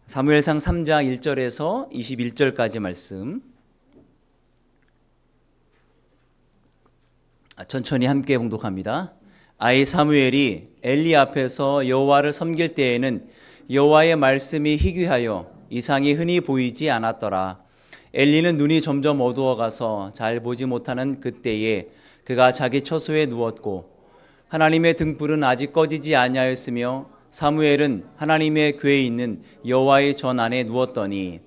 사무엘상 3장 1절에서 21절까지 말씀 천천히 함께 봉독합니다. 아이 사무엘이 엘리 앞에서 여호와를 섬길 때에는 여호와의 말씀이 희귀하여 이상이 흔히 보이지 않았더라. 엘리는 눈이 점점 어두워가서 잘 보지 못하는 그때에 그가 자기 처소에 누웠고 하나님의 등불은 아직 꺼지지 아니하였으며 사무엘은 하나님의 궤에 있는 여호와의 전 안에 누웠더니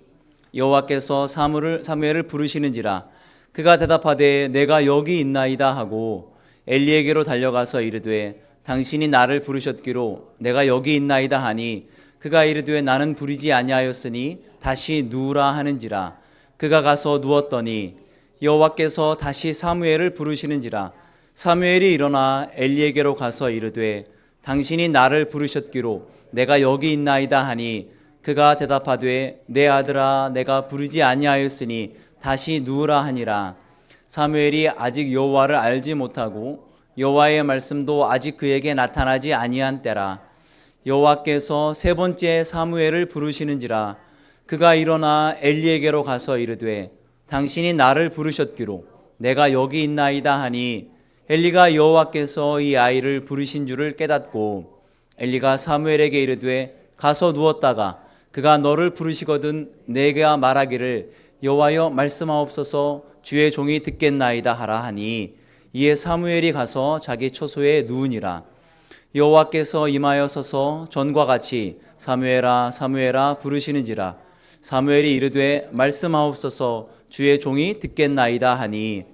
여호와께서 사무엘을 부르시는지라. 그가 대답하되 내가 여기 있나이다 하고 엘리에게로 달려가서 이르되 당신이 나를 부르셨기로 내가 여기 있나이다 하니 그가 이르되 나는 부르지 아니하였으니 다시 누우라 하는지라. 그가 가서 누웠더니 여호와께서 다시 사무엘을 부르시는지라. 사무엘이 일어나 엘리에게로 가서 이르되 당신이 나를 부르셨기로 내가 여기 있나이다 하니 그가 대답하되 내 아들아 내가 부르지 아니하였으니 다시 누우라 하니라. 사무엘이 아직 여호와를 알지 못하고 여호와의 말씀도 아직 그에게 나타나지 아니한 때라. 여호와께서 세 번째 사무엘을 부르시는지라. 그가 일어나 엘리에게로 가서 이르되 당신이 나를 부르셨기로 내가 여기 있나이다 하니 엘리가 여호와께서 이 아이를 부르신 줄을 깨닫고 엘리가 사무엘에게 이르되 가서 누웠다가 그가 너를 부르시거든 내가 말하기를 여호와여 말씀하옵소서 주의 종이 듣겠나이다 하라 하니 이에 사무엘이 가서 자기 처소에 누우니라. 여호와께서 임하여 서서 전과 같이 사무엘아 사무엘아 부르시는지라. 사무엘이 이르되 말씀하옵소서 주의 종이 듣겠나이다 하니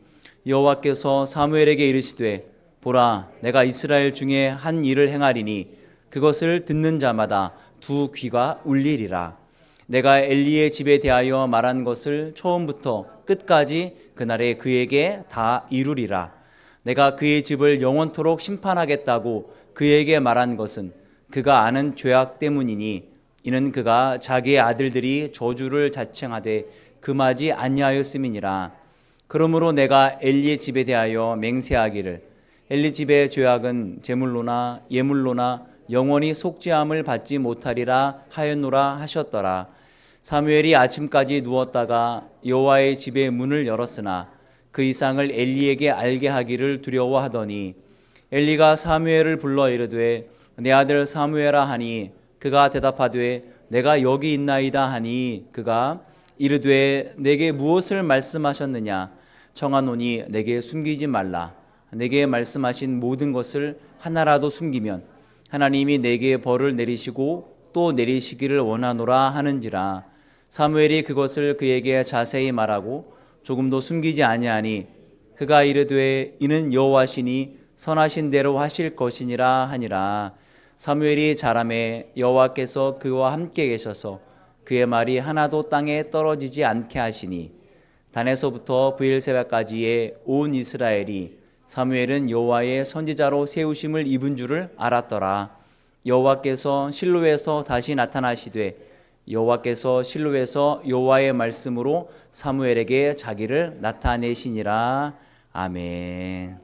여호와께서 사무엘에게 이르시되 보라 내가 이스라엘 중에 한 일을 행하리니 그것을 듣는 자마다 두 귀가 울리리라. 내가 엘리의 집에 대하여 말한 것을 처음부터 끝까지 그날에 그에게 다 이루리라. 내가 그의 집을 영원토록 심판하겠다고 그에게 말한 것은 그가 아는 죄악 때문이니 이는 그가 자기의 아들들이 저주를 자청하되 금하지 아니하였음이니라. 그러므로 내가 엘리의 집에 대하여 맹세하기를 엘리 집의 죄악은 제물로나 예물로나 영원히 속죄함을 받지 못하리라 하였노라 하셨더라. 사무엘이 아침까지 누웠다가 여호와의 집의 문을 열었으나 그 이상을 엘리에게 알게 하기를 두려워하더니 엘리가 사무엘을 불러 이르되 내 아들 사무엘아 하니 그가 대답하되 내가 여기 있나이다 하니 그가 이르되 내게 무엇을 말씀하셨느냐. 청하노니 내게 숨기지 말라. 내게 말씀하신 모든 것을 하나라도 숨기면 하나님이 내게 벌을 내리시고 또 내리시기를 원하노라 하는지라. 사무엘이 그것을 그에게 자세히 말하고 조금도 숨기지 아니하니 그가 이르되 이는 여호와시니 선하신 대로 하실 것이니라 하니라. 사무엘이 자라매 여호와께서 그와 함께 계셔서 그의 말이 하나도 땅에 떨어지지 않게 하시니 단에서부터 브엘세바까지의 온 이스라엘이 사무엘은 여호와의 선지자로 세우심을 입은 줄을 알았더라. 여호와께서 실로에서 다시 나타나시되 여호와께서 실로에서 여호와의 말씀으로 사무엘에게 자기를 나타내시니라. 아멘.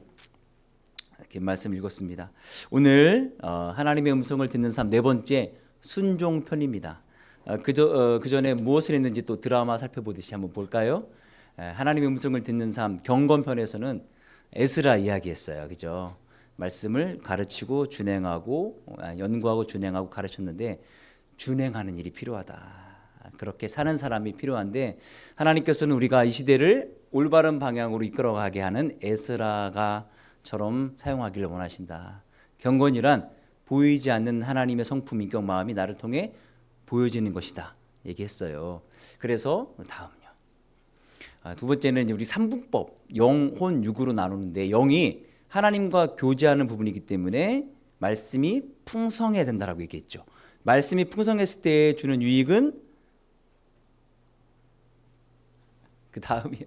이렇게 말씀 읽었습니다. 오늘 하나님의 음성을 듣는 삶 네 번째 순종편입니다. 그 전에 무엇을 했는지 또 드라마 살펴보듯이 한번 볼까요? 하나님의 음성을 듣는 삶 경건편에서는 에스라 이야기했어요. 그죠? 말씀을 가르치고 준행하고 연구하고 준행하고 가르쳤는데 준행하는 일이 필요하다. 그렇게 사는 사람이 필요한데 하나님께서는 우리가 이 시대를 올바른 방향으로 이끌어가게 하는 에스라가처럼 사용하기를 원하신다. 경건이란 보이지 않는 하나님의 성품, 인격, 마음이 나를 통해 보여지는 것이다 얘기했어요. 그래서 다음요. 두 번째는 우리 삼분법 영, 혼, 육으로 나누는데 영이 하나님과 교제하는 부분이기 때문에 말씀이 풍성해야 된다라고 얘기했죠. 말씀이 풍성했을 때 주는 유익은 그 다음이요.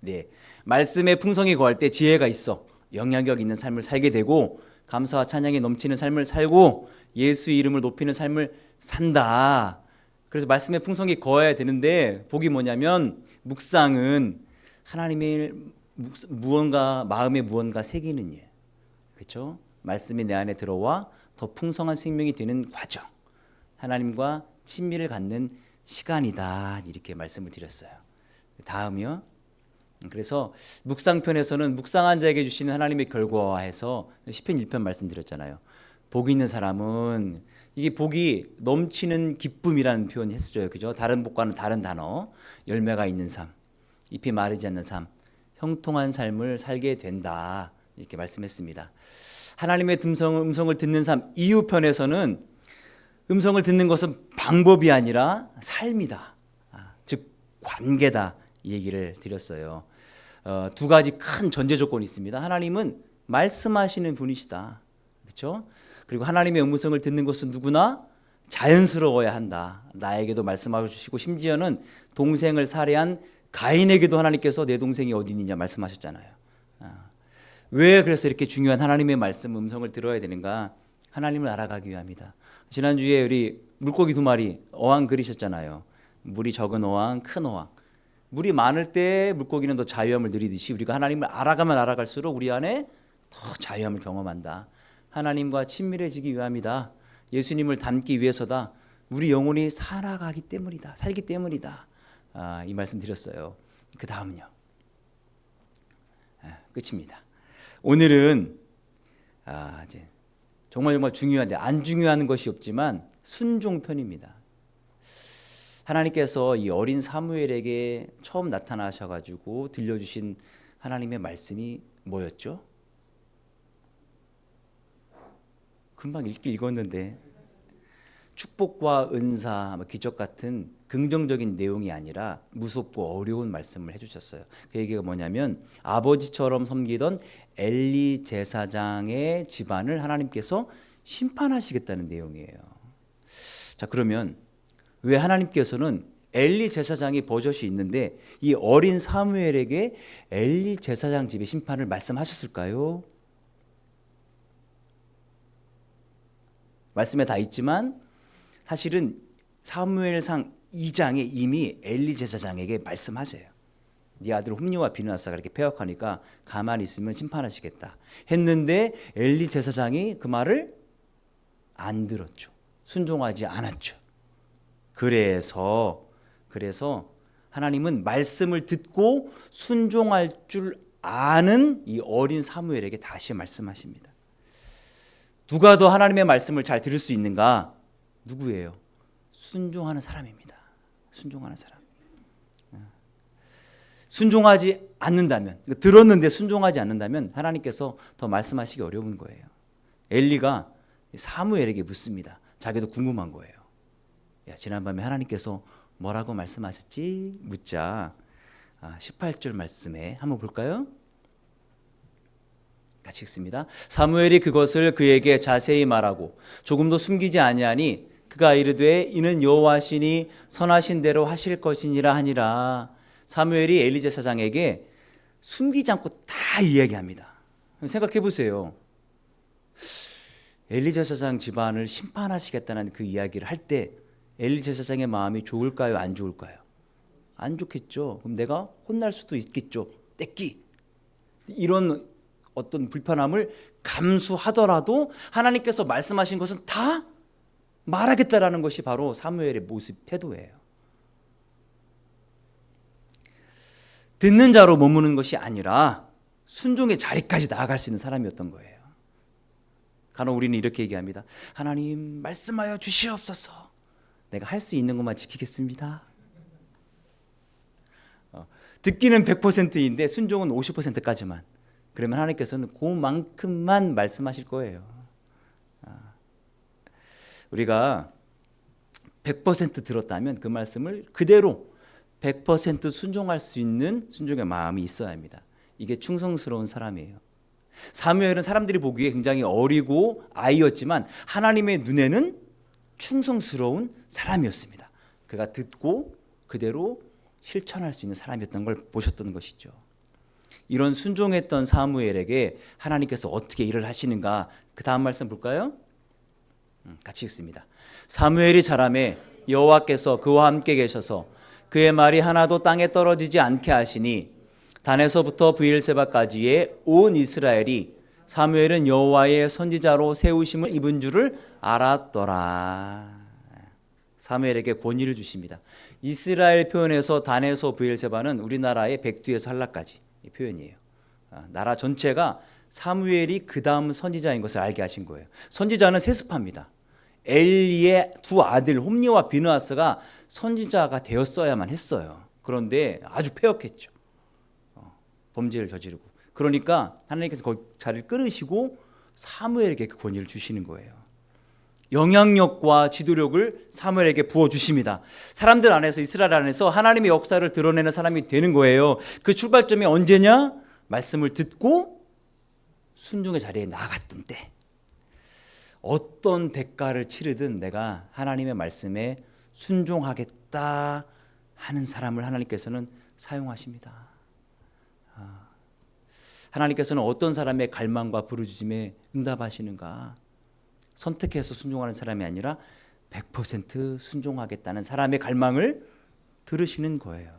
네, 말씀에 풍성히 거할 때 지혜가 있어 영향력 있는 삶을 살게 되고 감사와 찬양이 넘치는 삶을 살고 예수 이름을 높이는 삶을 산다. 그래서 말씀에 풍성히 거해야 되는데 복이 뭐냐면 묵상은 하나님의 무언가 마음에 무언가 새기는 일. 그렇죠? 말씀이 내 안에 들어와 더 풍성한 생명이 되는 과정. 하나님과 친밀을 갖는 시간이다. 이렇게 말씀을 드렸어요. 다음이요. 그래서 묵상편에서는 묵상한 자에게 주시는 하나님의 결과화해서 시편 1편 말씀드렸잖아요. 복 있는 사람은, 이게 복이 넘치는 기쁨이라는 표현이 했어요. 그죠? 다른 복과는 다른 단어. 열매가 있는 삶, 잎이 마르지 않는 삶, 형통한 삶을 살게 된다. 이렇게 말씀했습니다. 하나님의 음성을 듣는 삶, 이유편에서는 음성을 듣는 것은 방법이 아니라 삶이다. 즉 관계다. 이 얘기를 드렸어요. 두 가지 큰 전제 조건이 있습니다. 하나님은 말씀하시는 분이시다. 그렇죠? 그리고 하나님의 음성을 듣는 것은 누구나 자연스러워야 한다. 나에게도 말씀하고 주시고, 심지어는 동생을 살해한 가인에게도 하나님께서 내 동생이 어디 있느냐 말씀하셨잖아요. 왜 그래서 이렇게 중요한 하나님의 말씀 음성을 들어야 되는가? 하나님을 알아가기 위함이다. 지난주에 우리 물고기 2마리 어항 그리셨잖아요. 물이 적은 어항, 큰 어항. 물이 많을 때 물고기는 더 자유함을 누리듯이 우리가 하나님을 알아가면 알아갈수록 우리 안에 더 자유함을 경험한다. 하나님과 친밀해지기 위함이다. 예수님을 닮기 위해서다. 우리 영혼이 살아가기 때문이다. 살기 때문이다. 이 말씀 드렸어요. 그 다음은요. 끝입니다. 오늘은 이제 정말 중요한데, 안 중요한 것이 없지만 순종편입니다. 하나님께서 이 어린 사무엘에게 처음 나타나셔가지고 들려주신 하나님의 말씀이 뭐였죠? 금방 읽었는데, 축복과 은사, 기적 같은 긍정적인 내용이 아니라 무섭고 어려운 말씀을 해주셨어요. 그 얘기가 뭐냐면, 아버지처럼 섬기던 엘리 제사장의 집안을 하나님께서 심판하시겠다는 내용이에요. 자, 그러면 왜 하나님께서는 엘리 제사장이 버젓이 있는데 이 어린 사무엘에게 엘리 제사장 집의 심판을 말씀하셨을까요? 말씀에 다 있지만 사실은 사무엘상 2장에 이미 엘리 제사장에게 말씀하세요. 네 아들 홈리와 비느하스가 이렇게 패역하니까 가만히 있으면 심판하시겠다 했는데, 엘리 제사장이 그 말을 안 들었죠. 순종하지 않았죠. 그래서 하나님은 말씀을 듣고 순종할 줄 아는 이 어린 사무엘에게 다시 말씀하십니다. 누가 더 하나님의 말씀을 잘 들을 수 있는가? 누구예요? 순종하는 사람입니다. 순종하는 사람. 순종하지 않는다면, 들었는데 순종하지 않는다면 하나님께서 더 말씀하시기 어려운 거예요. 엘리가 사무엘에게 묻습니다. 자기도 궁금한 거예요. 야, 지난밤에 하나님께서 뭐라고 말씀하셨지? 묻자 18절 말씀에 한번 볼까요? 같이 읽습니다. 사무엘이 그것을 그에게 자세히 말하고 조금도 숨기지 아니하니 그가 이르되 이는 여호와시니 선하신 대로 하실 것이니라 하니라. 사무엘이 엘리 제사장에게 숨기지 않고 다 이야기합니다. 생각해 보세요. 엘리 제사장 집안을 심판하시겠다는 그 이야기를 할 때 엘리 제사장의 마음이 좋을까요? 안 좋을까요? 안 좋겠죠. 그럼 내가 혼날 수도 있겠죠. 떼끼. 이런 어떤 불편함을 감수하더라도 하나님께서 말씀하신 것은 다 말하겠다라는 것이 바로 사무엘의 모습, 태도예요. 듣는 자로 머무는 것이 아니라 순종의 자리까지 나아갈 수 있는 사람이었던 거예요. 간혹 우리는 이렇게 얘기합니다. 하나님 말씀하여 주시옵소서. 내가 할 수 있는 것만 지키겠습니다. 듣기는 100%인데 순종은 50%까지만. 그러면 하나님께서는 그만큼만 말씀하실 거예요. 우리가 100% 들었다면 그 말씀을 그대로 100% 순종할 수 있는 순종의 마음이 있어야 합니다. 이게 충성스러운 사람이에요. 사무엘은 사람들이 보기에 굉장히 어리고 아이였지만 하나님의 눈에는 충성스러운 사람이었습니다. 그가 듣고 그대로 실천할 수 있는 사람이었던 걸 보셨던 것이죠. 이런 순종했던 사무엘에게 하나님께서 어떻게 일을 하시는가, 그 다음 말씀 볼까요? 같이 읽습니다. 사무엘이 자라매 여호와께서 그와 함께 계셔서 그의 말이 하나도 땅에 떨어지지 않게 하시니 단에서부터 브엘세바까지의 온 이스라엘이 사무엘은 여호와의 선지자로 세우심을 입은 줄을 알았더라. 사무엘에게 권위를 주십니다. 이스라엘 표현에서 단에서 브엘세바는 우리나라의 백두에서 한라까지 이 표현이에요. 나라 전체가 사무엘이 그 다음 선지자인 것을 알게 하신 거예요. 선지자는 세습합니다. 엘리의 두 아들 홈니와 비느하스가 선지자가 되었어야만 했어요. 그런데 아주 패역했죠. 범죄를 저지르고. 그러니까 하나님께서 거기 자리를 끊으시고 사무엘에게 그 권위를 주시는 거예요. 영향력과 지도력을 사무엘에게 부어주십니다. 사람들 안에서, 이스라엘 안에서 하나님의 역사를 드러내는 사람이 되는 거예요. 그 출발점이 언제냐? 말씀을 듣고 순종의 자리에 나갔던 때. 어떤 대가를 치르든 내가 하나님의 말씀에 순종하겠다 하는 사람을 하나님께서는 사용하십니다. 하나님께서는 어떤 사람의 갈망과 부르짖음에 응답하시는가? 선택해서 순종하는 사람이 아니라 100% 순종하겠다는 사람의 갈망을 들으시는 거예요.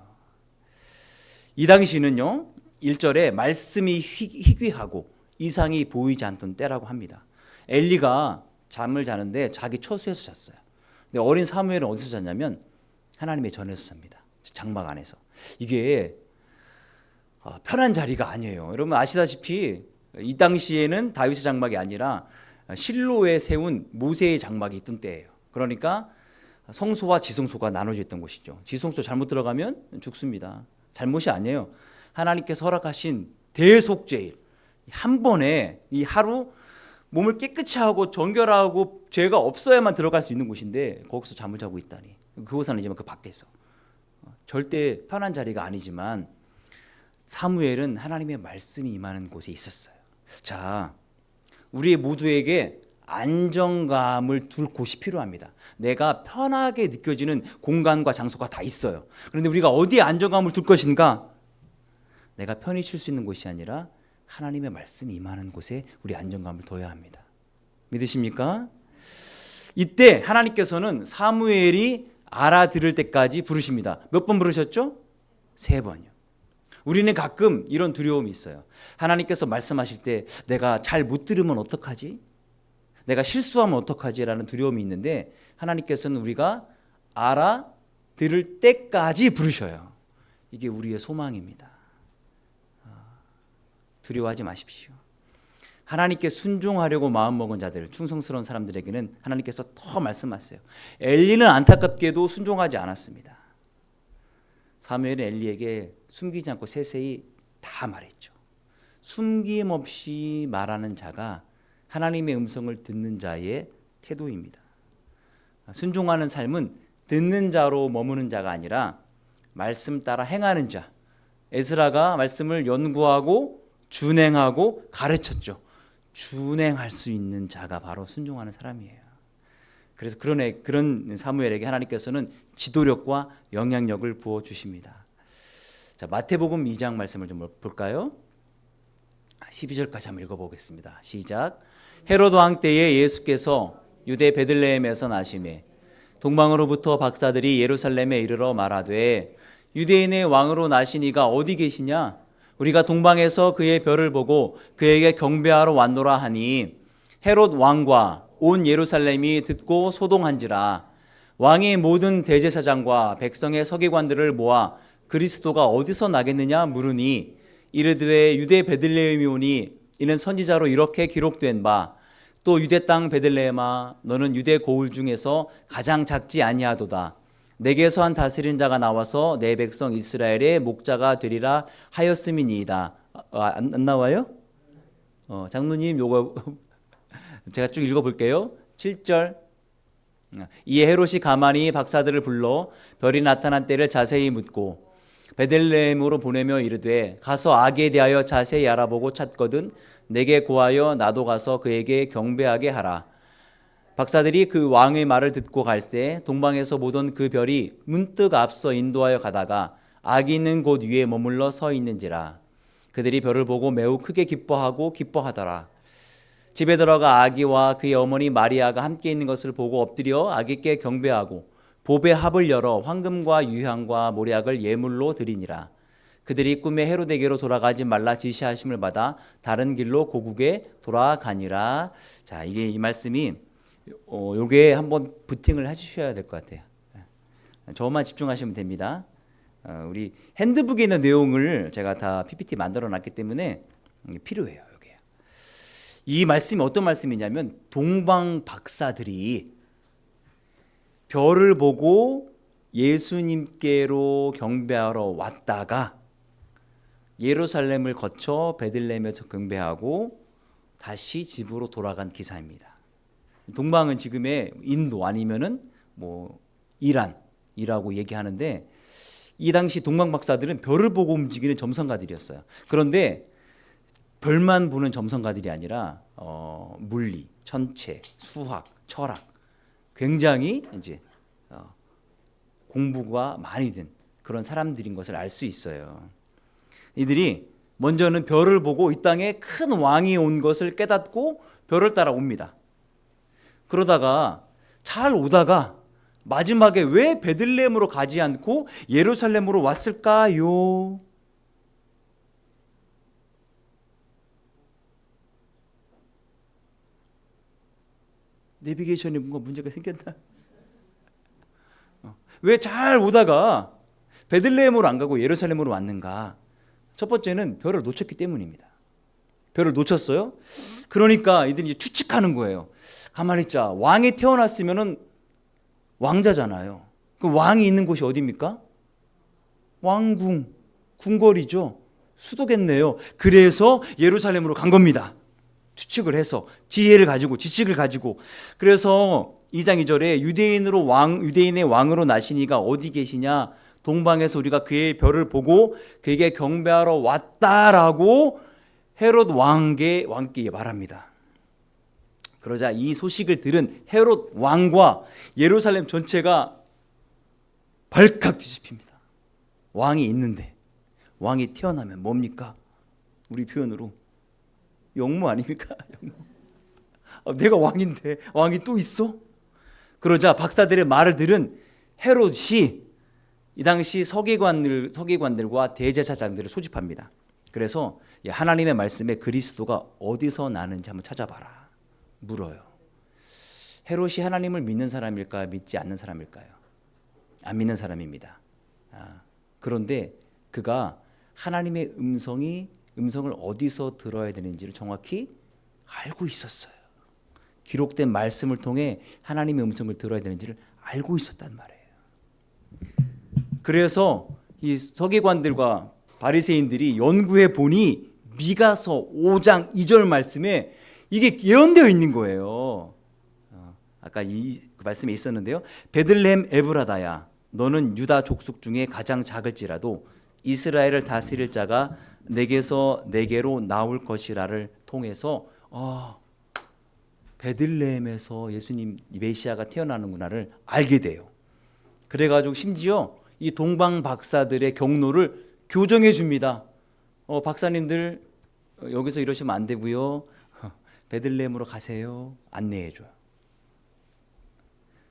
이 당시는요, 1절에 말씀이 희귀하고 이상이 보이지 않던 때라고 합니다. 엘리가 잠을 자는데 자기 처소에서 잤어요. 근데 어린 사무엘은 어디서 잤냐면 하나님의 전에서 잡니다. 장막 안에서. 이게 편한 자리가 아니에요. 여러분 아시다시피 이 당시에는 다윗의 장막이 아니라 실로에 세운 모세의 장막이 있던 때예요. 그러니까 성소와 지성소가 나눠져 있던 곳이죠. 지성소 잘못 들어가면 죽습니다. 잘못이 아니에요. 하나님께서 허락하신 대속죄일, 한 번에 이 하루 몸을 깨끗이 하고 정결하고 죄가 없어야만 들어갈 수 있는 곳인데 거기서 잠을 자고 있다니. 그곳은 아니지만 그 밖에서. 절대 편한 자리가 아니지만 사무엘은 하나님의 말씀이 임하는 곳에 있었어요. 자, 우리 모두에게 안정감을 둘 곳이 필요합니다. 내가 편하게 느껴지는 공간과 장소가 다 있어요. 그런데 우리가 어디에 안정감을 둘 것인가? 내가 편히 쉴 수 있는 곳이 아니라 하나님의 말씀이 임하는 곳에 우리 안정감을 둬야 합니다. 믿으십니까? 이때 하나님께서는 사무엘이 알아들을 때까지 부르십니다. 몇 번 부르셨죠? 3번이요. 우리는 가끔 이런 두려움이 있어요. 하나님께서 말씀하실 때 내가 잘 못 들으면 어떡하지? 내가 실수하면 어떡하지? 라는 두려움이 있는데 하나님께서는 우리가 알아들을 때까지 부르셔요. 이게 우리의 소망입니다. 두려워하지 마십시오. 하나님께 순종하려고 마음먹은 자들, 충성스러운 사람들에게는 하나님께서 더 말씀하세요. 엘리는 안타깝게도 순종하지 않았습니다. 사무엘은 엘리에게 숨기지 않고 세세히 다 말했죠. 숨김없이 말하는 자가 하나님의 음성을 듣는 자의 태도입니다. 순종하는 삶은 듣는 자로 머무는 자가 아니라 말씀 따라 행하는 자. 에스라가 말씀을 연구하고 준행하고 가르쳤죠. 준행할 수 있는 자가 바로 순종하는 사람이에요. 그래서 그런 사무엘에게 하나님께서는 지도력과 영향력을 부어 주십니다. 자, 마태복음 2장 말씀을 좀 볼까요? 12절까지 한번 읽어보겠습니다. 시작. 헤로드 왕 때에 예수께서 유대 베들레헴에서 나시매 동방으로부터 박사들이 예루살렘에 이르러 말하되 유대인의 왕으로 나신 이가 어디 계시냐? 우리가 동방에서 그의 별을 보고 그에게 경배하러 왔노라 하니 헤롯 왕과 온 예루살렘이 듣고 소동한지라. 왕이 모든 대제사장과 백성의 서기관들을 모아 그리스도가 어디서 나겠느냐 물으니 이르되 유대 베들레헴이 오니 이는 선지자로 이렇게 기록된 바 또 유대 땅 베들레헴아 너는 유대 고을 중에서 가장 작지 아니하도다. 내게서 한 다스린 자가 나와서 내 백성 이스라엘의 목자가 되리라 하였음이니이다. 안 나와요? 장로님 요거 제가 쭉 읽어볼게요. 7절. 이에 헤롯이 가만히 박사들을 불러 별이 나타난 때를 자세히 묻고 베들레헴으로 보내며 이르되 가서 아기에 대하여 자세히 알아보고 찾거든 내게 고하여 나도 가서 그에게 경배하게 하라. 박사들이 그 왕의 말을 듣고 갈새 동방에서 보던 그 별이 문득 앞서 인도하여 가다가 아기 있는 곳 위에 머물러 서 있는지라. 그들이 별을 보고 매우 크게 기뻐하고 기뻐하더라. 집에 들어가 아기와 그의 어머니 마리아가 함께 있는 것을 보고 엎드려 아기께 경배하고 보배 합을 열어 황금과 유향과 모략을 예물로 드리니라. 그들이 꿈에 헤로데게로 돌아가지 말라 지시하심을 받아 다른 길로 고국에 돌아가니라. 자, 이게 이 말씀이 요게 한번 부팅을 해주셔야 될 것 같아요. 저만 집중하시면 됩니다. 우리 핸드북에 있는 내용을 제가 다 PPT 만들어 놨기 때문에 필요해요. 여기. 이 말씀이 어떤 말씀이냐면 동방 박사들이 별을 보고 예수님께로 경배하러 왔다가 예루살렘을 거쳐 베들레헴에서 경배하고 다시 집으로 돌아간 기사입니다. 동방은 지금의 인도 아니면은 뭐 이란이라고 얘기하는데 이 당시 동방 박사들은 별을 보고 움직이는 점성가들이었어요. 그런데 별만 보는 점성가들이 아니라 물리, 천체, 수학, 철학 굉장히 이제 공부가 많이 된 그런 사람들인 것을 알 수 있어요. 이들이 먼저는 별을 보고 이 땅에 큰 왕이 온 것을 깨닫고 별을 따라 옵니다. 그러다가 잘 오다가 마지막에 왜 베들레헴으로 가지 않고 예루살렘으로 왔을까요? 내비게이션에 뭔가 문제가 생겼나? 왜 잘 오다가 베들레헴으로 안 가고 예루살렘으로 왔는가? 첫 번째는 별을 놓쳤기 때문입니다. 별을 놓쳤어요. 그러니까 이들이 추측하는 거예요. 가만히 있자. 왕이 태어났으면은 왕자잖아요. 그 왕이 있는 곳이 어디입니까? 왕궁, 궁궐이죠. 수도겠네요. 그래서 예루살렘으로 간 겁니다. 추측을 해서 지혜를 가지고 지식을 가지고. 그래서 2장 2절에 유대인의 왕으로 나시니가 어디 계시냐? 동방에서 우리가 그의 별을 보고 그에게 경배하러 왔다라고 헤롯 왕께 말합니다. 그러자 이 소식을 들은 헤롯 왕과 예루살렘 전체가 발칵 뒤집힙니다. 왕이 있는데 왕이 태어나면 뭡니까? 우리 표현으로 영모 아닙니까? 영모. 내가 왕인데 왕이 또 있어? 그러자 박사들의 말을 들은 헤롯이 이 당시 서기관들과 대제사장들을 소집합니다. 그래서 하나님의 말씀에 그리스도가 어디서 나는지 한번 찾아봐라 물어요. 헤롯이 하나님을 믿는 사람일까 믿지 않는 사람일까요? 안 믿는 사람입니다. 그런데 그가 하나님의 음성을 어디서 들어야 되는지를 정확히 알고 있었어요. 기록된 말씀을 통해 하나님의 음성을 들어야 되는지를 알고 있었단 말이에요. 그래서 이 서기관들과 바리새인들이 연구해 보니 미가서 5장 2절 말씀에 이게 예언되어 있는 거예요. 아까 그 말씀에 있었는데요. 베들레헴 에브라다야 너는 유다 족속 중에 가장 작을지라도 이스라엘을 다스릴 자가 내게서 내게로 나올 것이라를 통해서 베들레헴에서 예수님 메시아가 태어나는구나를 알게 돼요. 그래가지고 심지어 이 동방 박사들의 경로를 교정해 줍니다. 박사님들 여기서 이러시면 안 되고요. 베들레헴으로 가세요. 안내해 줘요.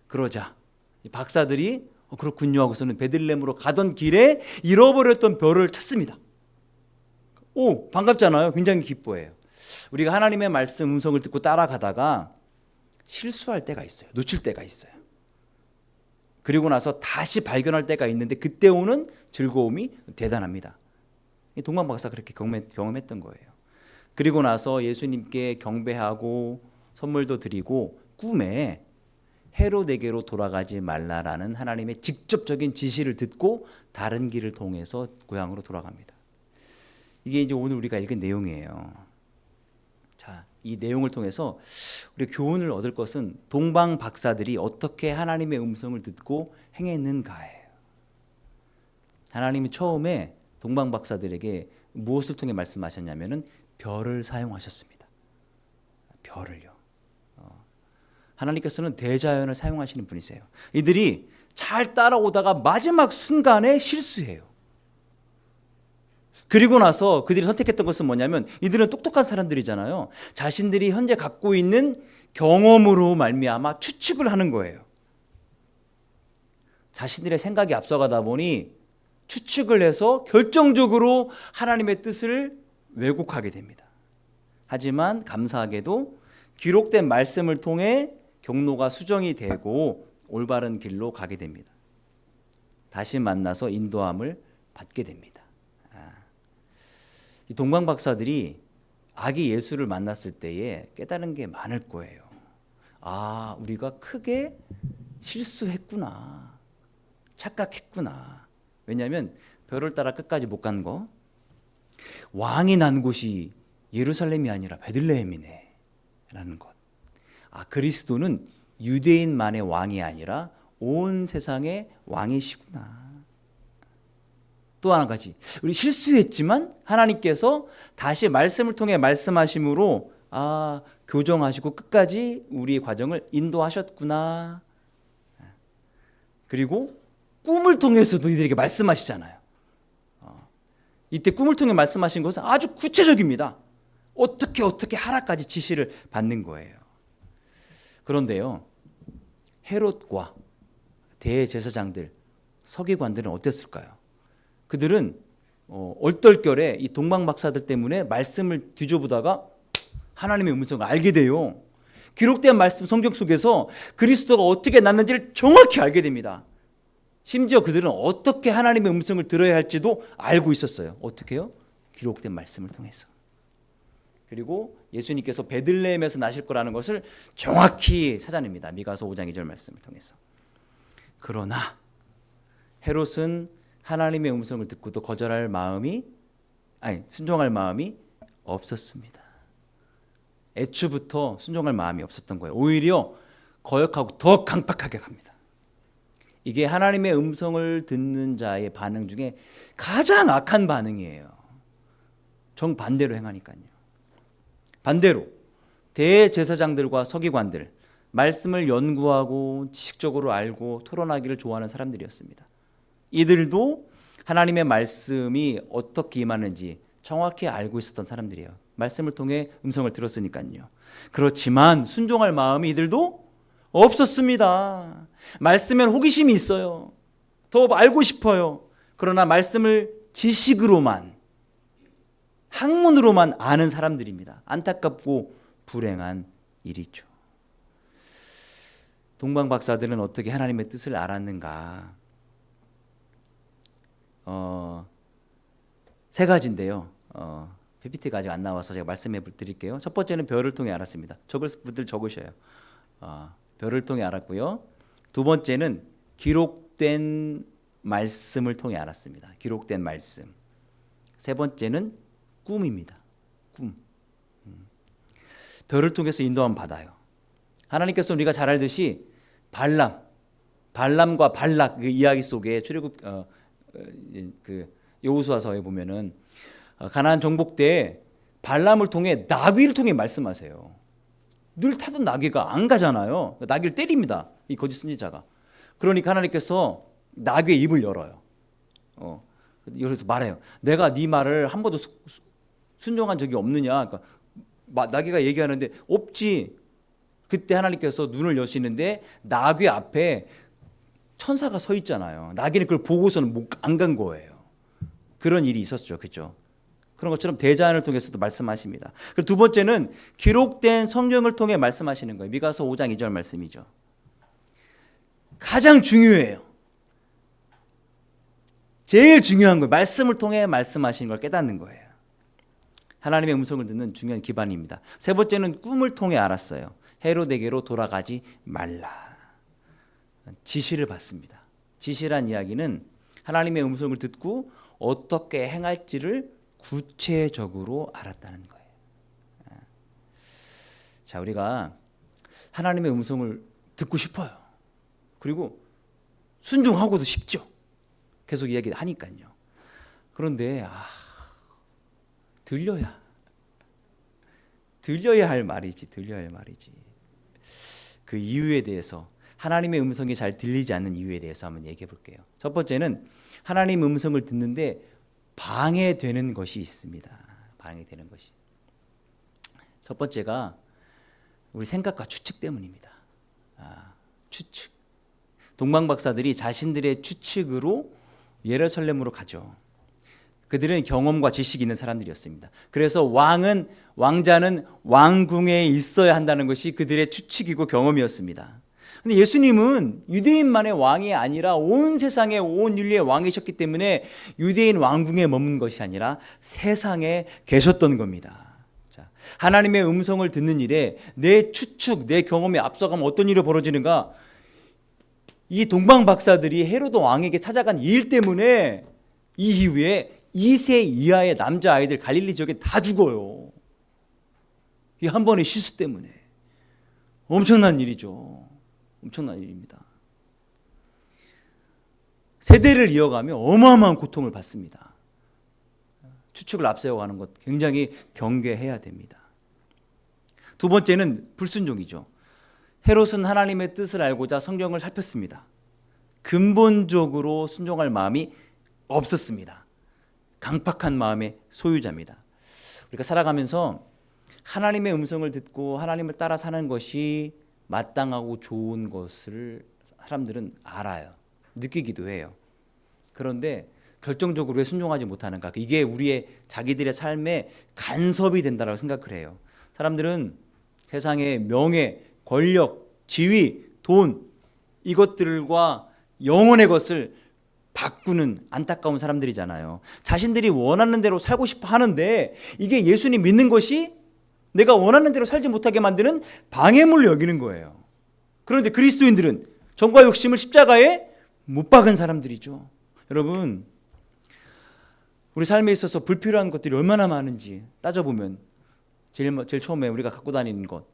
그러자 이 박사들이 그렇군요 하고서는 베들레헴으로 가던 길에 잃어버렸던 별을 찾습니다. 오, 반갑잖아요. 굉장히 기뻐해요. 우리가 하나님의 말씀 음성을 듣고 따라가다가 실수할 때가 있어요. 놓칠 때가 있어요. 그리고 나서 다시 발견할 때가 있는데 그때 오는 즐거움이 대단합니다. 동방 박사가 그렇게 경험했던 거예요. 그리고 나서 예수님께 경배하고 선물도 드리고 꿈에 헤롯에게로 돌아가지 말라라는 하나님의 직접적인 지시를 듣고 다른 길을 통해서 고향으로 돌아갑니다. 이게 이제 오늘 우리가 읽은 내용이에요. 자, 이 내용을 통해서 우리 교훈을 얻을 것은 동방 박사들이 어떻게 하나님의 음성을 듣고 행했는가예요. 하나님이 처음에 동방 박사들에게 무엇을 통해 말씀하셨냐면은 별을 사용하셨습니다. 별을요. 하나님께서는 대자연을 사용하시는 분이세요. 이들이 잘 따라오다가 마지막 순간에 실수해요. 그리고 나서 그들이 선택했던 것은 뭐냐면 이들은 똑똑한 사람들이잖아요. 자신들이 현재 갖고 있는 경험으로 말미암아 추측을 하는 거예요. 자신들의 생각이 앞서가다 보니 추측을 해서 결정적으로 하나님의 뜻을 왜곡하게 됩니다. 하지만 감사하게도 기록된 말씀을 통해 경로가 수정이 되고 올바른 길로 가게 됩니다. 다시 만나서 인도함을 받게 됩니다. 이 동방 박사들이 아기 예수를 만났을 때에 깨달은 게 많을 거예요. 아, 우리가 크게 실수했구나. 착각했구나. 왜냐하면 별을 따라 끝까지 못 간 거. 왕이 난 곳이 예루살렘이 아니라 베들레헴이네 라는 것. 아, 그리스도는 유대인만의 왕이 아니라 온 세상의 왕이시구나. 또 한 가지, 우리 실수했지만 하나님께서 다시 말씀을 통해 말씀하심으로 교정하시고 끝까지 우리의 과정을 인도하셨구나. 그리고 꿈을 통해서도 이들에게 말씀하시잖아요. 이때 꿈을 통해 말씀하신 것은 아주 구체적입니다. 어떻게 하라까지 지시를 받는 거예요. 그런데요, 헤롯과 대제사장들, 서기관들은 어땠을까요? 그들은 얼떨결에 이 동방 박사들 때문에 말씀을 뒤져보다가 하나님의 음성을 알게 돼요. 기록된 말씀 성경 속에서 그리스도가 어떻게 났는지를 정확히 알게 됩니다. 심지어 그들은 어떻게 하나님의 음성을 들어야 할지도 알고 있었어요. 어떻게요? 기록된 말씀을 통해서. 그리고 예수님께서 베들레헴에서 나실 거라는 것을 정확히 찾아냅니다. 미가서 5장 2절 말씀을 통해서. 그러나 헤롯은 하나님의 음성을 듣고도 순종할 마음이 없었습니다. 애초부터 순종할 마음이 없었던 거예요. 오히려 거역하고 더 강팍하게 갑니다. 이게 하나님의 음성을 듣는 자의 반응 중에 가장 악한 반응이에요. 정반대로 행하니까요. 반대로 대제사장들과 서기관들, 말씀을 연구하고 지식적으로 알고 토론하기를 좋아하는 사람들이었습니다. 이들도 하나님의 말씀이 어떻게 임하는지 정확히 알고 있었던 사람들이에요. 말씀을 통해 음성을 들었으니까요. 그렇지만 순종할 마음이 이들도 없었습니다. 말씀엔 호기심이 있어요. 더 알고 싶어요. 그러나 말씀을 지식으로만, 학문으로만 아는 사람들입니다. 안타깝고 불행한 일이죠. 동방 박사들은 어떻게 하나님의 뜻을 알았는가? 세 가지인데요. PPT가 아직 안 나와서 제가 말씀해 드릴게요. 첫 번째는 별을 통해 알았습니다. 적을 분들 적으셔요. 별을 통해 알았고요. 두 번째는 기록된 말씀을 통해 알았습니다. 기록된 말씀. 세 번째는 꿈입니다. 꿈. 별을 통해서 인도함 받아요. 하나님께서 우리가 잘 알듯이 발람과 발락 그 이야기 속에 출애굽 여호수아서에 보면은 가나안 정복 때 발람을 통해 나귀를 통해 말씀하세요. 늘 타던 나귀가 안 가잖아요. 나귀를 때립니다. 이 거짓 선지자가. 그러니까 하나님께서 나귀의 입을 열어요. 그래서 말해요. 내가 네 말을 한 번도 순종한 적이 없느냐. 그러니까 나귀가 얘기하는데 없지. 그때 하나님께서 눈을 여시는데 나귀 앞에 천사가 서 있잖아요. 나귀는 그걸 보고서는 안 간 거예요. 그런 일이 있었죠. 그렇죠? 그런 것처럼 대자연을 통해서도 말씀하십니다. 그리고 두 번째는 기록된 성경을 통해 말씀하시는 거예요. 미가서 5장 2절 말씀이죠. 가장 중요해요. 제일 중요한 거예요. 말씀을 통해 말씀하시는 걸 깨닫는 거예요. 하나님의 음성을 듣는 중요한 기반입니다. 세 번째는 꿈을 통해 알았어요. 헤롯에게로 돌아가지 말라. 지시를 받습니다. 지시란 이야기는 하나님의 음성을 듣고 어떻게 행할지를 구체적으로 알았다는 거예요. 자, 우리가 하나님의 음성을 듣고 싶어요. 그리고 순종하고도 싶죠. 계속 이야기하니까요. 그런데 들려야 할 말이지. 그 이유에 대해서, 하나님의 음성이 잘 들리지 않는 이유에 대해서 한번 얘기해 볼게요. 첫 번째는 하나님 음성을 듣는데 방해되는 것이 있습니다. 방해되는 것이. 첫 번째가 우리 생각과 추측 때문입니다. 추측. 동방 박사들이 자신들의 추측으로 예루살렘으로 가죠. 그들은 경험과 지식이 있는 사람들이었습니다. 그래서 왕자는 왕궁에 있어야 한다는 것이 그들의 추측이고 경험이었습니다. 근데 예수님은 유대인만의 왕이 아니라 온 세상의 온 인류의 왕이셨기 때문에 유대인 왕궁에 머문 것이 아니라 세상에 계셨던 겁니다. 자, 하나님의 음성을 듣는 일에 내 추측, 내 경험에 앞서가면 어떤 일이 벌어지는가? 이 동방 박사들이 헤로드 왕에게 찾아간 일 때문에 이 이후에 2세 이하의 남자아이들 갈릴리 지역에 다 죽어요. 이 한 번의 실수 때문에. 엄청난 일이죠. 엄청난 일입니다. 세대를 이어가며 어마어마한 고통을 받습니다. 추측을 앞세워가는 것 굉장히 경계해야 됩니다. 두 번째는 불순종이죠. 헤롯은 하나님의 뜻을 알고자 성경을 살폈습니다. 근본적으로 순종할 마음이 없었습니다. 강팍한 마음의 소유자입니다. 우리가 살아가면서 하나님의 음성을 듣고 하나님을 따라 사는 것이 마땅하고 좋은 것을 사람들은 알아요. 느끼기도 해요. 그런데 결정적으로 왜 순종하지 못하는가? 이게 우리의 자기들의 삶에 간섭이 된다고 생각을 해요. 사람들은 세상의 명예, 권력, 지위, 돈 이것들과 영혼의 것을 바꾸는 안타까운 사람들이잖아요. 자신들이 원하는 대로 살고 싶어 하는데 이게 예수님 믿는 것이 내가 원하는 대로 살지 못하게 만드는 방해물로 여기는 거예요. 그런데 그리스도인들은 정과 욕심을 십자가에 못 박은 사람들이죠. 여러분, 우리 삶에 있어서 불필요한 것들이 얼마나 많은지 따져보면 제일 처음에 우리가 갖고 다니는 것,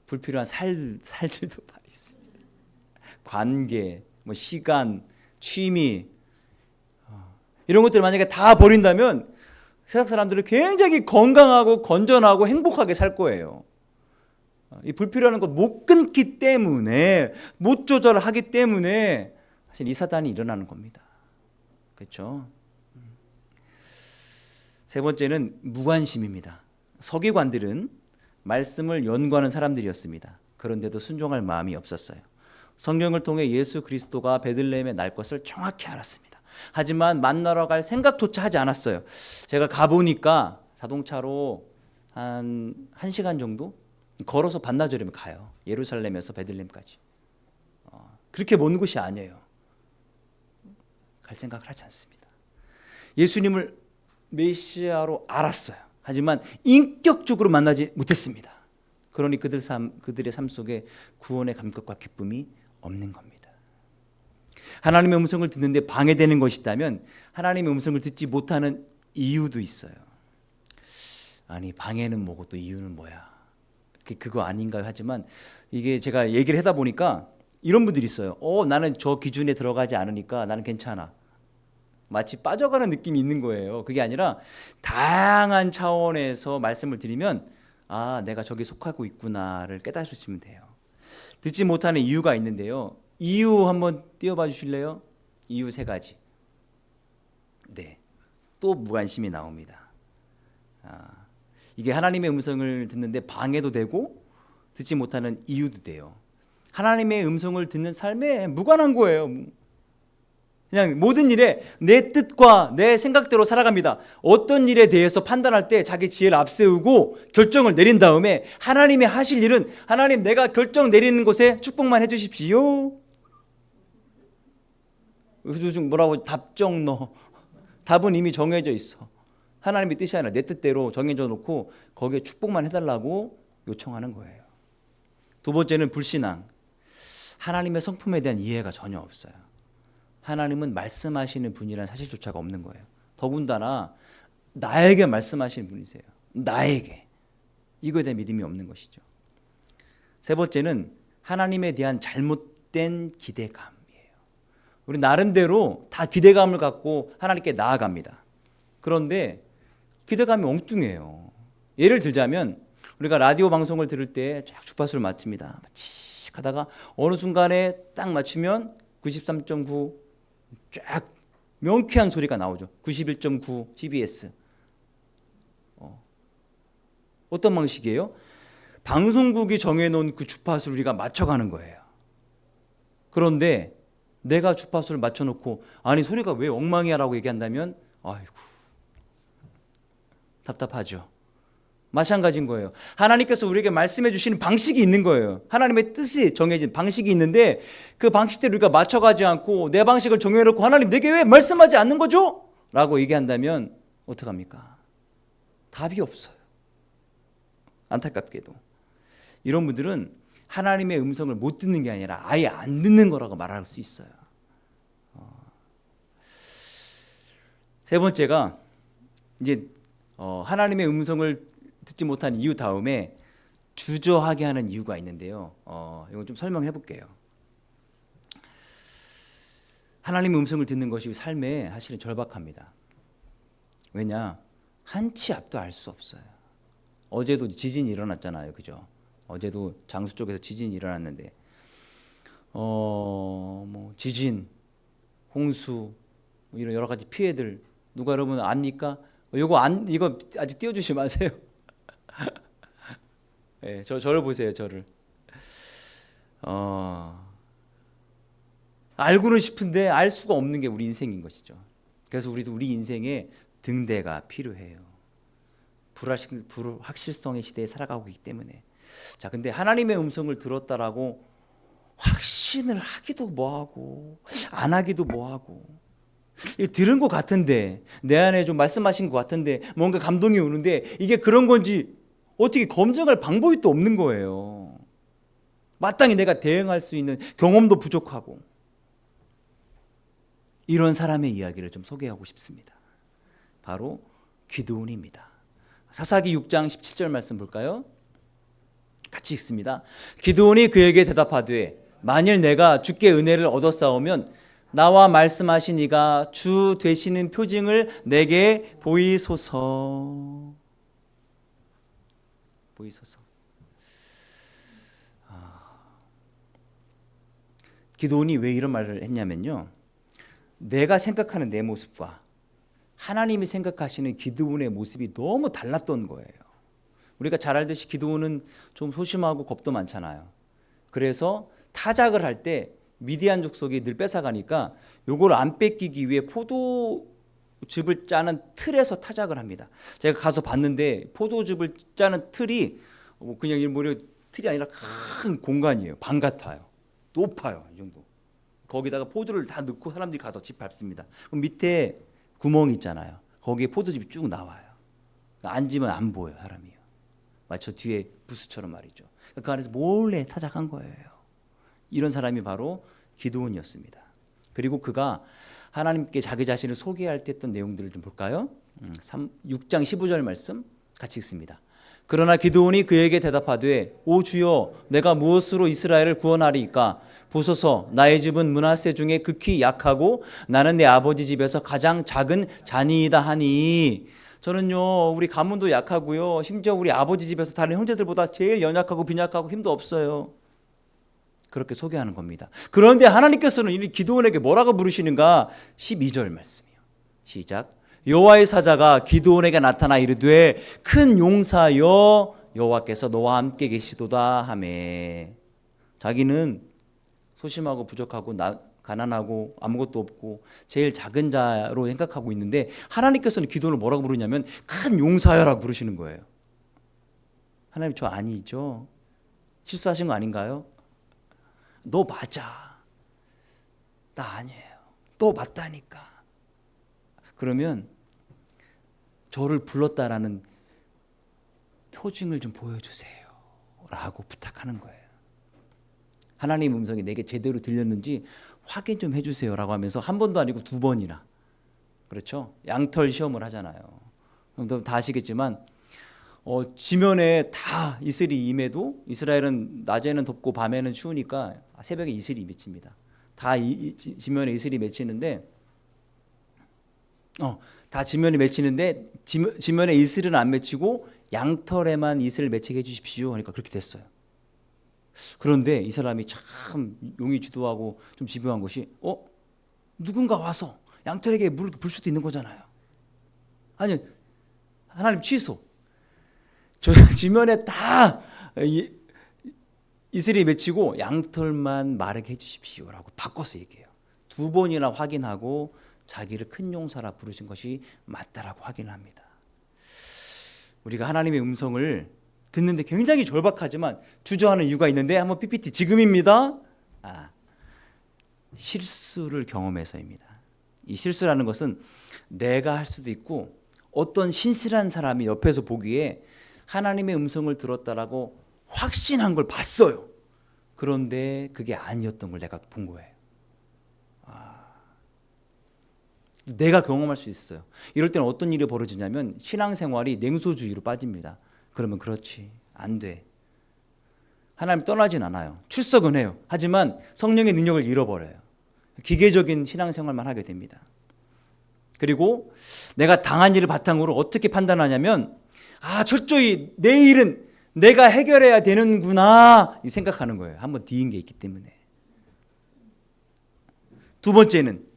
불필요한 살들도 많이 있습니다. 관계, 시간, 취미 이런 것들을 만약에 다 버린다면 세상 사람들은 굉장히 건강하고 건전하고 행복하게 살 거예요. 이 불필요한 것 못 끊기 때문에, 못 조절하기 때문에 사실 이 사단이 일어나는 겁니다. 그렇죠? 세 번째는 무관심입니다. 서기관들은 말씀을 연구하는 사람들이었습니다. 그런데도 순종할 마음이 없었어요. 성경을 통해 예수 그리스도가 베들레헴에 날 것을 정확히 알았습니다. 하지만 만나러 갈 생각조차 하지 않았어요. 제가 가보니까 자동차로 한 1시간 정도 걸어서 반나절이면 가요. 예루살렘에서 베들레헴까지. 그렇게 먼 곳이 아니에요. 갈 생각을 하지 않습니다. 예수님을 메시아로 알았어요. 하지만 인격적으로 만나지 못했습니다. 그러니 그들의 삶 속에 구원의 감격과 기쁨이 없는 겁니다. 하나님의 음성을 듣는데 방해되는 것이 있다면 하나님의 음성을 듣지 못하는 이유도 있어요. 아니, 방해는 뭐고 또 이유는 뭐야? 그거 아닌가요? 하지만 이게 제가 얘기를 하다 보니까 이런 분들이 있어요. 나는 저 기준에 들어가지 않으니까 나는 괜찮아. 마치 빠져가는 느낌이 있는 거예요. 그게 아니라 다양한 차원에서 말씀을 드리면 내가 저기 속하고 있구나를 깨달으시면 돼요. 듣지 못하는 이유가 있는데요. 이유 한번 띄워봐 주실래요? 이유 3가지. 네, 또 무관심이 나옵니다. 이게 하나님의 음성을 듣는데 방해도 되고 듣지 못하는 이유도 돼요. 하나님의 음성을 듣는 삶에 무관한 거예요. 그냥 모든 일에 내 뜻과 내 생각대로 살아갑니다. 어떤 일에 대해서 판단할 때 자기 지혜를 앞세우고 결정을 내린 다음에 하나님이 하실 일은 하나님 내가 결정 내리는 곳에 축복만 해주십시오. 요즘 뭐라고 답정 넣어. 답은 이미 정해져 있어. 하나님의 뜻이 아니라 내 뜻대로 정해져 놓고 거기에 축복만 해달라고 요청하는 거예요. 두 번째는 불신앙. 하나님의 성품에 대한 이해가 전혀 없어요. 하나님은 말씀하시는 분이라는 사실조차가 없는 거예요. 더군다나 나에게 말씀하시는 분이세요. 나에게. 이거에 대한 믿음이 없는 것이죠. 세 번째는 하나님에 대한 잘못된 기대감이에요. 우리 나름대로 다 기대감을 갖고 하나님께 나아갑니다. 그런데 기대감이 엉뚱해요. 예를 들자면 우리가 라디오 방송을 들을 때 쫙 주파수를 맞춥니다. 칙 하다가 어느 순간에 딱 맞추면 93.9 쫙 명쾌한 소리가 나오죠. 91.9 CBS. 어떤 방식이에요? 방송국이 정해놓은 그 주파수를 우리가 맞춰가는 거예요. 그런데 내가 주파수를 맞춰놓고 아니 소리가 왜 엉망이야 라고 얘기한다면 아이고 답답하죠. 마찬가지인 거예요. 하나님께서 우리에게 말씀해 주시는 방식이 있는 거예요. 하나님의 뜻이 정해진 방식이 있는데 그 방식대로 우리가 맞춰가지 않고 내 방식을 정해놓고 하나님 내게 왜 말씀하지 않는 거죠? 라고 얘기한다면 어떡합니까? 답이 없어요. 안타깝게도 이런 분들은 하나님의 음성을 못 듣는 게 아니라 아예 안 듣는 거라고 말할 수 있어요. 세 번째가 이제 하나님의 음성을 듣지 못한 이유 다음에 주저하게 하는 이유가 있는데요. 이건 좀 설명해 볼게요. 하나님의 음성을 듣는 것이 삶에 사실은 절박합니다. 왜냐? 한치 앞도 알 수 없어요. 어제도 지진이 일어났잖아요. 그죠? 어제도 장수 쪽에서 지진이 일어났는데 뭐 지진, 홍수 이런 여러 가지 피해들 누가 여러분 압니까? 이거 아직 띄워주지 마세요. 네, 저를 보세요. 저를 알고는 싶은데 알 수가 없는 게 우리 인생인 것이죠. 그래서 우리도 우리 인생에 등대가 필요해요. 불확실성의 시대에 살아가고 있기 때문에. 자, 근데 하나님의 음성을 들었다라고 확신을 하기도 뭐하고 안 하기도 뭐하고 들은 것 같은데 내 안에 좀 말씀하신 것 같은데 뭔가 감동이 오는데 이게 그런 건지 어떻게 검증할 방법이 또 없는 거예요. 마땅히 내가 대응할 수 있는 경험도 부족하고 이런 사람의 이야기를 좀 소개하고 싶습니다. 바로 기드온입니다. 사사기 6장 17절 말씀 볼까요? 같이 읽습니다. 기드온이 그에게 대답하되 만일 내가 주께 은혜를 얻었사오면 나와 말씀하신 이가 주 되시는 표징을 내게 보이소서. 기드온이 왜 이런 말을 했냐면요, 내가 생각하는 내 모습과 하나님이 생각하시는 기드온의 모습이 너무 달랐던 거예요. 우리가 잘 알듯이 기드온은 좀 소심하고 겁도 많잖아요. 그래서 타작을 할 때 미디안 족속이 늘 뺏어가니까 요걸 안 뺏기기 위해 포도즙을 짜는 틀에서 타작을 합니다. 제가 가서 봤는데 포도즙을 짜는 틀이 그냥 틀이 아니라 큰 공간이에요. 방 같아요. 높아요. 이 정도. 거기다가 포도를 다 넣고 사람들이 가서 집 밟습니다. 그럼 밑에 구멍이 있잖아요. 거기에 포도즙이 쭉 나와요. 앉으면 안 보여요. 사람이요. 마치 뒤에 부스처럼 말이죠. 그 안에서 몰래 타작한 거예요. 이런 사람이 바로 기드온이었습니다. 그리고 그가 하나님께 자기 자신을 소개할 때 했던 내용들을 좀 볼까요? 6장 15절 말씀 같이 읽습니다. 그러나 기드온이 그에게 대답하되 오 주여 내가 무엇으로 이스라엘을 구원하리이까? 보소서 나의 집은 므낫세 중에 극히 약하고 나는 내 아버지 집에서 가장 작은 자니이다 하니. 저는요 우리 가문도 약하고요 심지어 우리 아버지 집에서 다른 형제들보다 제일 연약하고 빈약하고 힘도 없어요. 그렇게 소개하는 겁니다. 그런데 하나님께서는 이 기드온에게 뭐라고 부르시는가? 12절 말씀이요. 시작. 여호와의 사자가 기드온에게 나타나 이르되 큰 용사여 여호와께서 너와 함께 계시도다 하매. 자기는 소심하고 부족하고 가난하고 아무것도 없고 제일 작은 자로 생각하고 있는데 하나님께서는 기드온을 뭐라고 부르냐면 큰 용사여라고 부르시는 거예요. 하나님 저 아니죠? 실수하신 거 아닌가요? 너 맞아. 나 아니에요. 너 맞다니까. 그러면 저를 불렀다라는 표징을 좀 보여주세요 라고 부탁하는 거예요. 하나님 음성이 내게 제대로 들렸는지 확인 좀 해주세요 라고 하면서 한 번도 아니고 두 번이나. 그렇죠? 양털 시험을 하잖아요. 여러분 다 아시겠지만 지면에 다 이슬이 임해도 이스라엘은 낮에는 덥고 밤에는 추우니까 새벽에 이슬이 맺힙니다. 다 지면에 이슬이 맺히는데 다 지면에 맺히는데 지면에 이슬은 안 맺히고 양털에만 이슬을 맺히게 해주십시오. 그러니까 그렇게 됐어요. 그런데 이 사람이 참 용이 주도하고 좀 집요한 것이 누군가 와서 양털에게 물을 불 수도 있는 거잖아요. 아니 하나님 취소. 저 지면에 다 이슬이 맺히고 양털만 마르게 해주십시오라고 바꿔서 얘기해요. 두 번이나 확인하고 자기를 큰 용사라 부르신 것이 맞다라고 확인합니다. 우리가 하나님의 음성을 듣는데 굉장히 절박하지만 주저하는 이유가 있는데 한번 PPT 지금입니다. 실수를 경험해서입니다. 이 실수라는 것은 내가 할 수도 있고 어떤 신실한 사람이 옆에서 보기에 하나님의 음성을 들었다라고 확신한 걸 봤어요. 그런데 그게 아니었던 걸 내가 본 거예요. 내가 경험할 수 있어요. 이럴 때는 어떤 일이 벌어지냐면 신앙생활이 냉소주의로 빠집니다. 그러면 그렇지, 안 돼. 하나님 떠나진 않아요. 출석은 해요. 하지만 성령의 능력을 잃어버려요. 기계적인 신앙생활만 하게 됩니다. 그리고 내가 당한 일을 바탕으로 어떻게 판단하냐면 철저히 내 일은 내가 해결해야 되는구나 이 생각하는 거예요. 한번 뒤인 게 있기 때문에. 두 번째는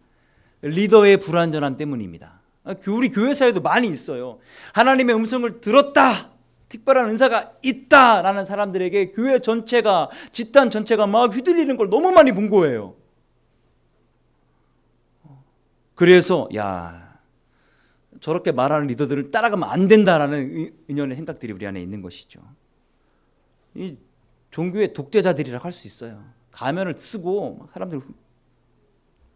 리더의 불완전함 때문입니다. 우리 교회 사회도 많이 있어요. 하나님의 음성을 들었다, 특별한 은사가 있다라는 사람들에게 교회 전체가, 집단 전체가 막 휘둘리는 걸 너무 많이 본 거예요. 그래서 저렇게 말하는 리더들을 따라가면 안 된다라는 은연의 생각들이 우리 안에 있는 것이죠. 이 종교의 독재자들이라고 할 수 있어요. 가면을 쓰고 사람들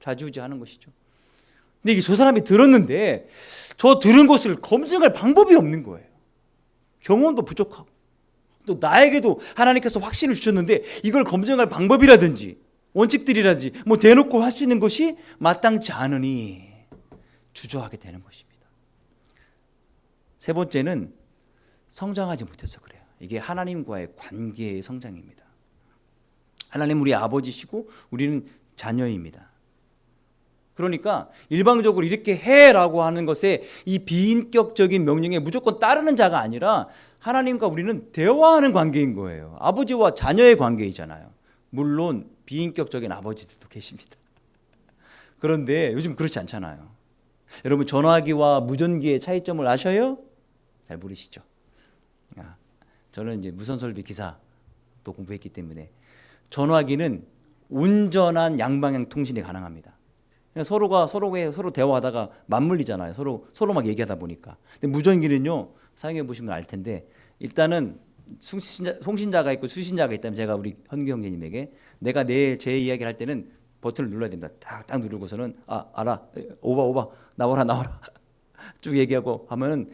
좌지우지하는 것이죠. 근데 이게 저 사람이 들었는데 저 들은 것을 검증할 방법이 없는 거예요. 경험도 부족하고 또 나에게도 하나님께서 확신을 주셨는데 이걸 검증할 방법이라든지 원칙들이라든지 대놓고 할 수 있는 것이 마땅치 않으니 주저하게 되는 것입니다. 세 번째는 성장하지 못해서 그래요. 이게 하나님과의 관계의 성장입니다. 하나님 우리 아버지시고 우리는 자녀입니다. 그러니까 일방적으로 이렇게 해라고 하는 것에 이 비인격적인 명령에 무조건 따르는 자가 아니라 하나님과 우리는 대화하는 관계인 거예요. 아버지와 자녀의 관계이잖아요. 물론 비인격적인 아버지들도 계십니다. 그런데 요즘 그렇지 않잖아요. 여러분 전화기와 무전기의 차이점을 아셔요? 잘 모르시죠? 저는 이제 무선설비 기사 또 공부했기 때문에 전화기는 온전한 양방향 통신이 가능합니다. 서로가 서로 대화하다가 맞물리잖아요. 서로 막 얘기하다 보니까. 근데 무전기는요, 사용해 보시면 알 텐데 일단은 송신자가 있고 수신자가 있다면 제가 우리 현기 형제님에게 내가 제 이야기를 할 때는 버튼을 눌러야 됩니다. 딱 누르고서는 알아, 오바 나와라 쭉 얘기하고 하면은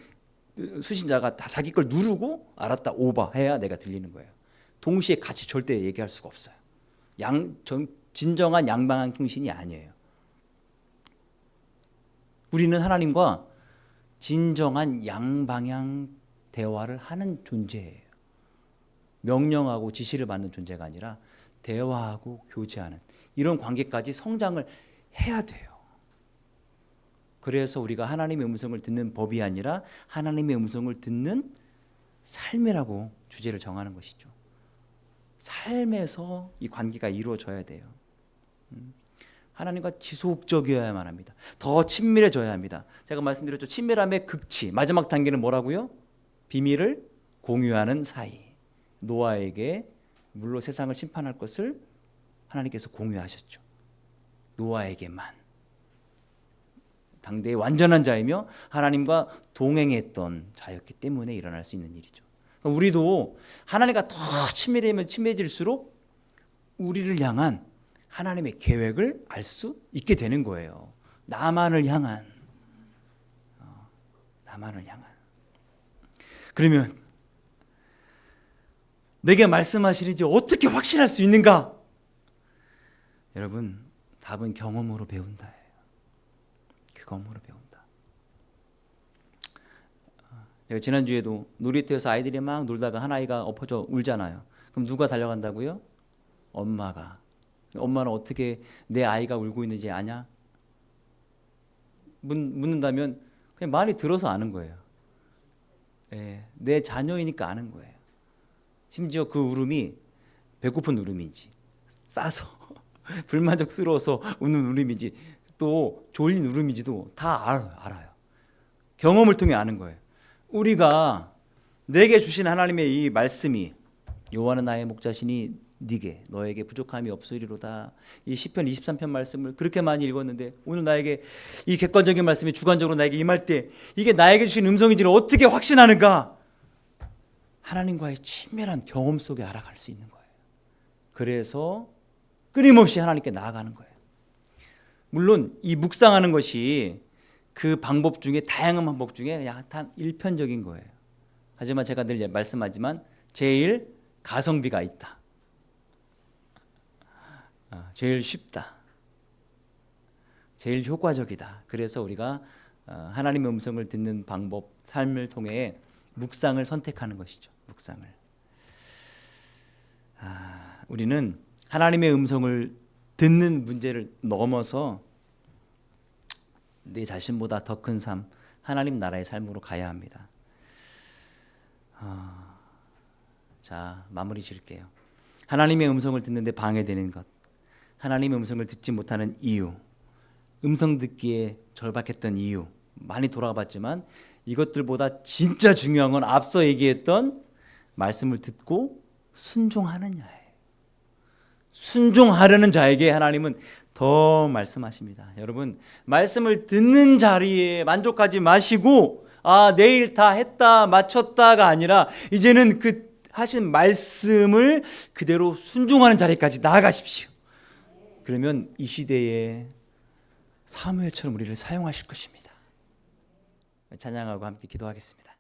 수신자가 다 자기 걸 누르고 알았다 오바 해야 내가 들리는 거예요. 동시에 같이 절대 얘기할 수가 없어요. 진정한 양방향 통신이 아니에요. 우리는 하나님과 진정한 양방향 대화를 하는 존재예요. 명령하고 지시를 받는 존재가 아니라 대화하고 교제하는 이런 관계까지 성장을 해야 돼요. 그래서 우리가 하나님의 음성을 듣는 법이 아니라 하나님의 음성을 듣는 삶이라고 주제를 정하는 것이죠. 삶에서 이 관계가 이루어져야 돼요. 하나님과 지속적이어야만 합니다. 더 친밀해져야 합니다. 제가 말씀드렸죠. 친밀함의 극치. 마지막 단계는 뭐라고요? 비밀을 공유하는 사이. 노아에게 물로 세상을 심판할 것을 하나님께서 공유하셨죠. 노아에게만. 당대의 완전한 자이며 하나님과 동행했던 자였기 때문에 일어날 수 있는 일이죠. 우리도 하나님과 더 친밀하면 친밀해질수록 우리를 향한 하나님의 계획을 알 수 있게 되는 거예요. 나만을 향한. 그러면 내게 말씀하시는지 어떻게 확신할 수 있는가? 여러분, 답은 경험으로 배운다예요. 경험으로 배운다. 제가 지난주에도 놀이터에서 아이들이 막 놀다가 한 아이가 엎어져 울잖아요. 그럼 누가 달려간다고요? 엄마가. 엄마는 어떻게 내 아이가 울고 있는지 아냐? 묻는다면 그냥 많이 들어서 아는 거예요. 내 자녀이니까 아는 거예요. 심지어 그 울음이 배고픈 울음인지 싸서 불만족스러워서 우는 울음인지 또 졸린 울음인지도 다 알아요. 경험을 통해 아는 거예요. 우리가 내게 주신 하나님의 이 말씀이 여호와는 나의 목자시니 너에게 부족함이 없으리로다. 이 시편 23편 말씀을 그렇게 많이 읽었는데 오늘 나에게 이 객관적인 말씀이 주관적으로 나에게 임할 때 이게 나에게 주신 음성인지를 어떻게 확신하는가? 하나님과의 친밀한 경험 속에 알아갈 수 있는 거예요. 그래서 끊임없이 하나님께 나아가는 거예요. 물론 이 묵상하는 것이 그 방법 중에 다양한 방법 중에 약간 일편적인 거예요. 하지만 제가 늘 말씀하지만 제일 가성비가 있다. 제일 쉽다. 제일 효과적이다. 그래서 우리가 하나님의 음성을 듣는 방법, 삶을 통해 묵상을 선택하는 것이죠. 묵상을. 우리는 하나님의 음성을 듣는 문제를 넘어서 내 자신보다 더 큰 삶, 하나님 나라의 삶으로 가야 합니다. 자, 마무리 지을게요. 하나님의 음성을 듣는데 방해되는 것, 하나님의 음성을 듣지 못하는 이유, 음성 듣기에 절박했던 이유 많이 돌아봤지만 이것들보다 진짜 중요한 건 앞서 얘기했던 말씀을 듣고 순종하는 자예요. 순종하려는 자에게 하나님은 더 말씀하십니다. 여러분, 말씀을 듣는 자리에 만족하지 마시고 내일 다 했다 마쳤다가 아니라 이제는 그 하신 말씀을 그대로 순종하는 자리까지 나아가십시오. 그러면 이 시대에 사무엘처럼 우리를 사용하실 것입니다. 찬양하고 함께 기도하겠습니다.